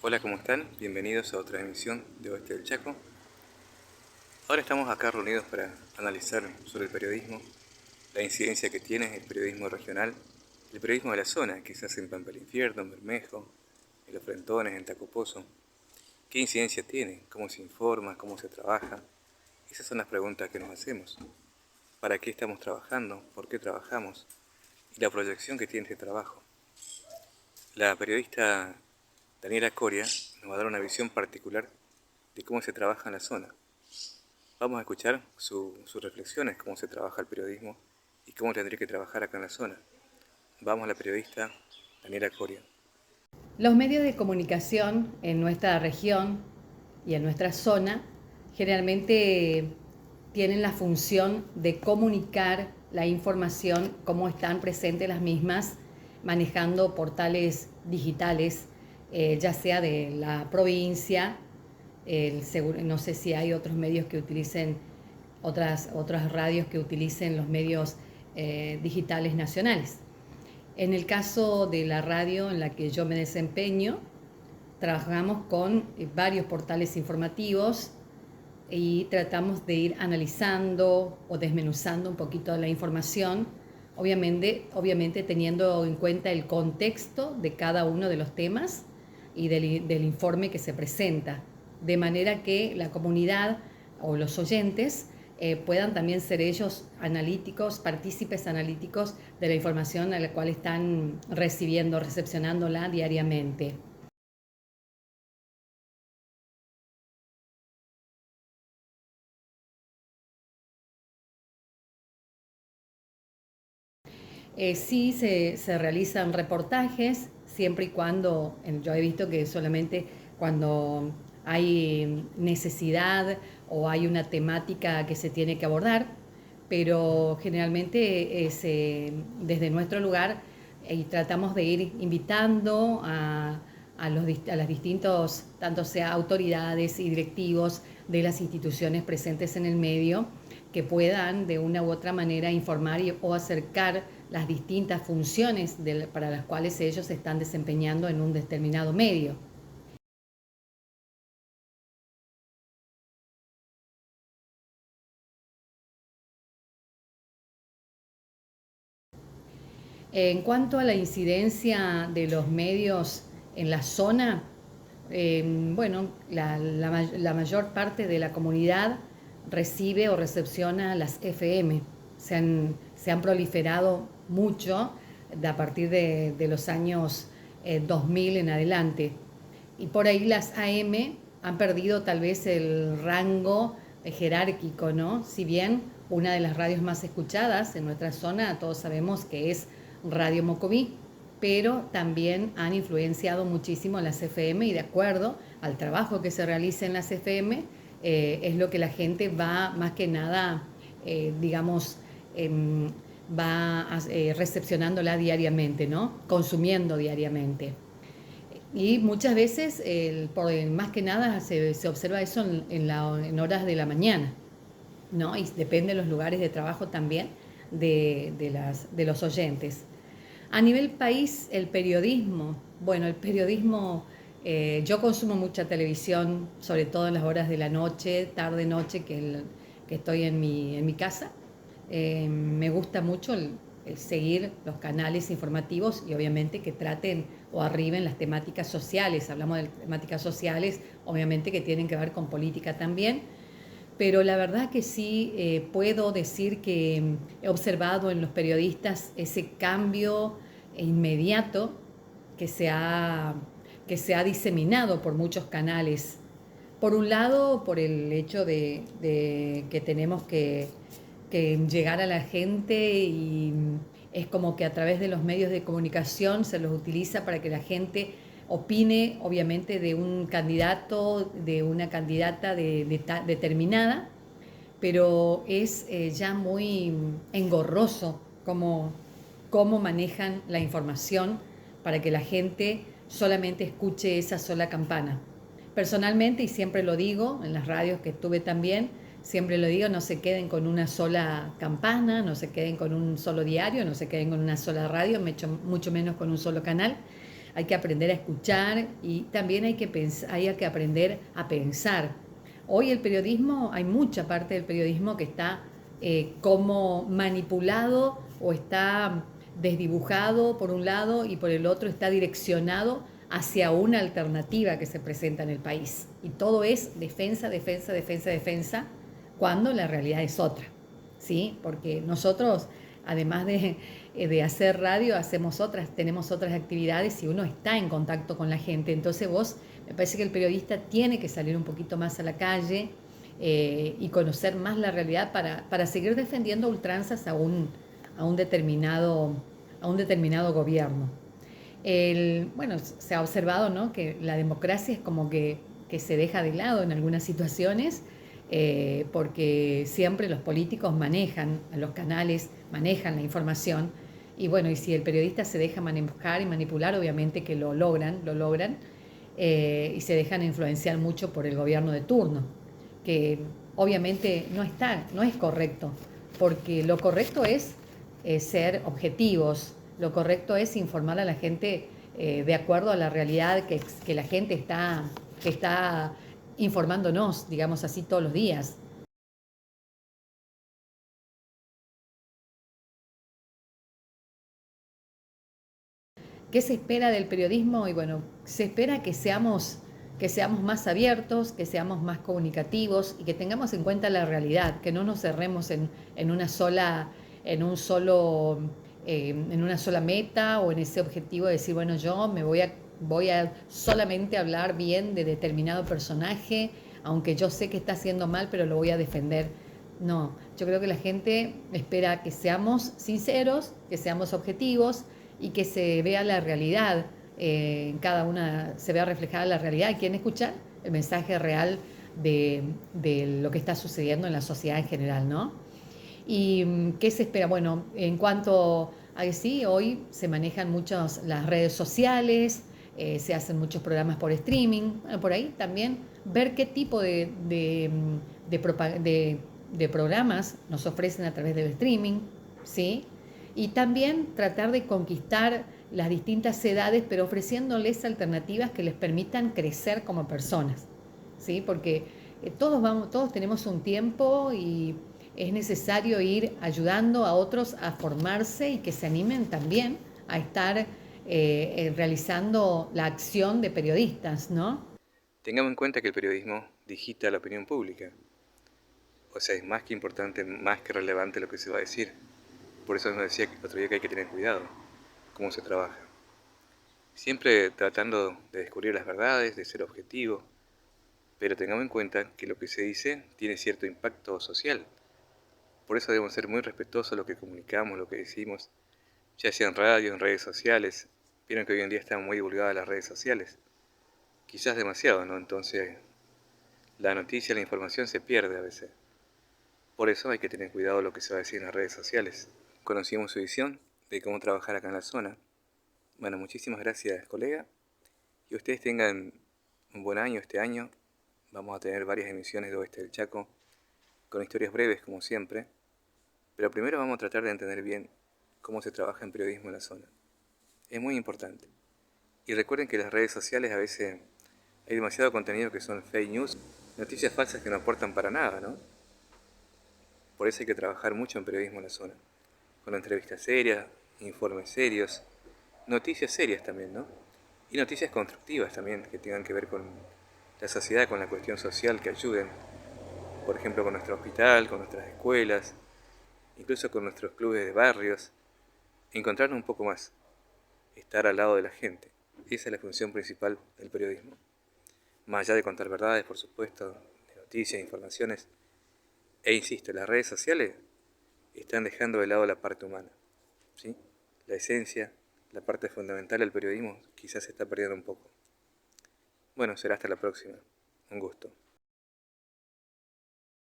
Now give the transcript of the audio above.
Hola, ¿cómo están? Bienvenidos a otra emisión de Oeste del Chaco. Ahora estamos acá reunidos para analizar sobre el periodismo, la incidencia que tiene el periodismo regional, el periodismo de la zona, que se hace en Pampa del Infierno, en Bermejo, en Los Frentones, en Tacopozo. ¿Qué incidencia tiene? ¿Cómo se informa? ¿Cómo se trabaja? Esas son las preguntas que nos hacemos. ¿Para qué estamos trabajando? ¿Por qué trabajamos? Y la proyección que tiene este trabajo. La periodista Daniela Coria nos va a dar una visión particular de cómo se trabaja en la zona. Vamos a escuchar sus reflexiones, cómo se trabaja el periodismo y cómo tendría que trabajar acá en la zona. Vamos a la periodista Daniela Coria. Los medios de comunicación en nuestra región y en nuestra zona generalmente tienen la función de comunicar la información, cómo están presentes las mismas, manejando portales digitales, ya sea de la provincia, no sé si hay otros medios que utilicen, otras radios que utilicen los medios digitales nacionales. En el caso de la radio en la que yo me desempeño, trabajamos con varios portales informativos y tratamos de ir analizando o desmenuzando un poquito la información, obviamente teniendo en cuenta el contexto de cada uno de los temas y del informe que se presenta, de manera que la comunidad o los oyentes puedan también ser ellos analíticos, partícipes analíticos de la información a la cual están recepcionándola diariamente. Sí se realizan reportajes, siempre y cuando, yo he visto que solamente cuando hay necesidad o hay una temática que se tiene que abordar, pero generalmente desde nuestro lugar tratamos de ir invitando a las distintos, tanto sea autoridades y directivos de las instituciones presentes en el medio, que puedan de una u otra manera informar o acercar las distintas funciones para las cuales ellos se están desempeñando en un determinado medio. En cuanto a la incidencia de los medios en la zona, bueno, la mayor parte de la comunidad recibe o recepciona las FM. Se han proliferado mucho a partir de los años 2000 en adelante. Y por ahí las AM han perdido tal vez el rango jerárquico, ¿no? Si bien una de las radios más escuchadas en nuestra zona, todos sabemos que es Radio Mocoví, pero también han influenciado muchísimo las FM y de acuerdo al trabajo que se realiza en las FM, es lo que la gente va más que nada, digamos, va recepcionándola diariamente, ¿no? Consumiendo diariamente. Y muchas veces, más que nada, se observa eso en horas de la mañana, ¿no? Y depende de los lugares de trabajo también de los oyentes. A nivel país, el periodismo, bueno, el periodismo, yo consumo mucha televisión, sobre todo en las horas de la noche, tarde-noche, que estoy en mi casa. Me gusta mucho el seguir los canales informativos y obviamente que traten o arriben las temáticas sociales. Hablamos de temáticas sociales, obviamente que tienen que ver con política también, pero la verdad que sí puedo decir que he observado en los periodistas ese cambio inmediato que que se ha diseminado por muchos canales. Por un lado, por el hecho de que tenemos que llegar a la gente y es como que a través de los medios de comunicación se los utiliza para que la gente opine, obviamente, de un candidato, de una candidata determinada, pero es ya muy engorroso cómo manejan la información para que la gente solamente escuche esa sola campana. Personalmente, y siempre lo digo, en las radios que estuve también, siempre lo digo, no se queden con una sola campana, no se queden con un solo diario, no se queden con una sola radio, mucho menos con un solo canal. hay que aprender a escuchar y también hay que aprender a pensar. Hoy el periodismo, hay mucha parte del periodismo que está como manipulado o está desdibujado por un lado y por el otro está direccionado hacia una alternativa que se presenta en el país. Y todo es defensa, defensa, defensa, defensa, cuando la realidad es otra. ¿Sí? Porque nosotros, además de hacer radio, tenemos otras actividades y uno está en contacto con la gente. Entonces me parece que el periodista tiene que salir un poquito más a la calle y conocer más la realidad para seguir defendiendo ultranzas a un determinado gobierno. Bueno, se ha observado, ¿no?, que la democracia es como que se deja de lado en algunas situaciones porque siempre los políticos manejan a los canales, manejan la información y bueno, y si el periodista se deja manejar y manipular, obviamente que lo logran y se dejan influenciar mucho por el gobierno de turno, que obviamente no es correcto, porque lo correcto es ser objetivos, lo correcto es informar a la gente de acuerdo a la realidad que la gente está informándonos, digamos así, todos los días. ¿Qué se espera del periodismo? Y bueno, se espera que seamos más abiertos, que seamos más comunicativos y que tengamos en cuenta la realidad, que no nos cerremos en una sola, en un solo, en una sola meta o en ese objetivo de decir, bueno, yo voy a solamente hablar bien de determinado personaje, aunque yo sé que está haciendo mal, pero lo voy a defender. No, yo creo que la gente espera que seamos sinceros, que seamos objetivos y que se vea la realidad, en cada una se vea reflejada la realidad y quieren escuchar el mensaje real de lo que está sucediendo en la sociedad en general, ¿no? ¿Y qué se espera? Bueno, en cuanto a que sí, hoy se manejan muchas las redes sociales, se hacen muchos programas por streaming, bueno, por ahí también ver qué tipo de programas nos ofrecen a través del streaming, ¿sí? Y también tratar de conquistar las distintas edades, pero ofreciéndoles alternativas que les permitan crecer como personas, ¿sí? Porque todos tenemos un tiempo y es necesario ir ayudando a otros a formarse y que se animen también a estar realizando la acción de periodistas, ¿no? Tengamos en cuenta que el periodismo digita la opinión pública. O sea, es más que importante, más que relevante lo que se va a decir. Por eso nos decía el otro día que hay que tener cuidado cómo se trabaja. Siempre tratando de descubrir las verdades, de ser objetivo, pero tengamos en cuenta que lo que se dice tiene cierto impacto social. Por eso debemos ser muy respetuosos de lo que comunicamos, lo que decimos, ya sea en radio, en redes sociales. Vieron que hoy en día están muy divulgadas las redes sociales. Quizás demasiado, ¿no? Entonces, la noticia, la información se pierde a veces. Por eso hay que tener cuidado lo que se va a decir en las redes sociales. Conocimos su visión de cómo trabajar acá en la zona. Bueno, muchísimas gracias, colega. Y ustedes tengan un buen año este año. Vamos a tener varias emisiones de Oeste del Chaco, con historias breves como siempre. Pero primero vamos a tratar de entender bien cómo se trabaja en periodismo en la zona. Es muy importante. Y recuerden que en las redes sociales a veces hay demasiado contenido que son fake news, noticias falsas que no aportan para nada, ¿no? Por eso hay que trabajar mucho en periodismo en la zona, con entrevistas serias, informes serios, noticias serias también, ¿no? Y noticias constructivas también, que tengan que ver con la sociedad, con la cuestión social, que ayuden, por ejemplo, con nuestro hospital, con nuestras escuelas, incluso con nuestros clubes de barrios, encontrarnos un poco más, estar al lado de la gente. Esa es la función principal del periodismo. Más allá de contar verdades, por supuesto, de noticias, informaciones, e insisto, las redes sociales están dejando de lado la parte humana, ¿sí? La esencia, la parte fundamental del periodismo quizás se está perdiendo un poco. Bueno, será hasta la próxima. Un gusto.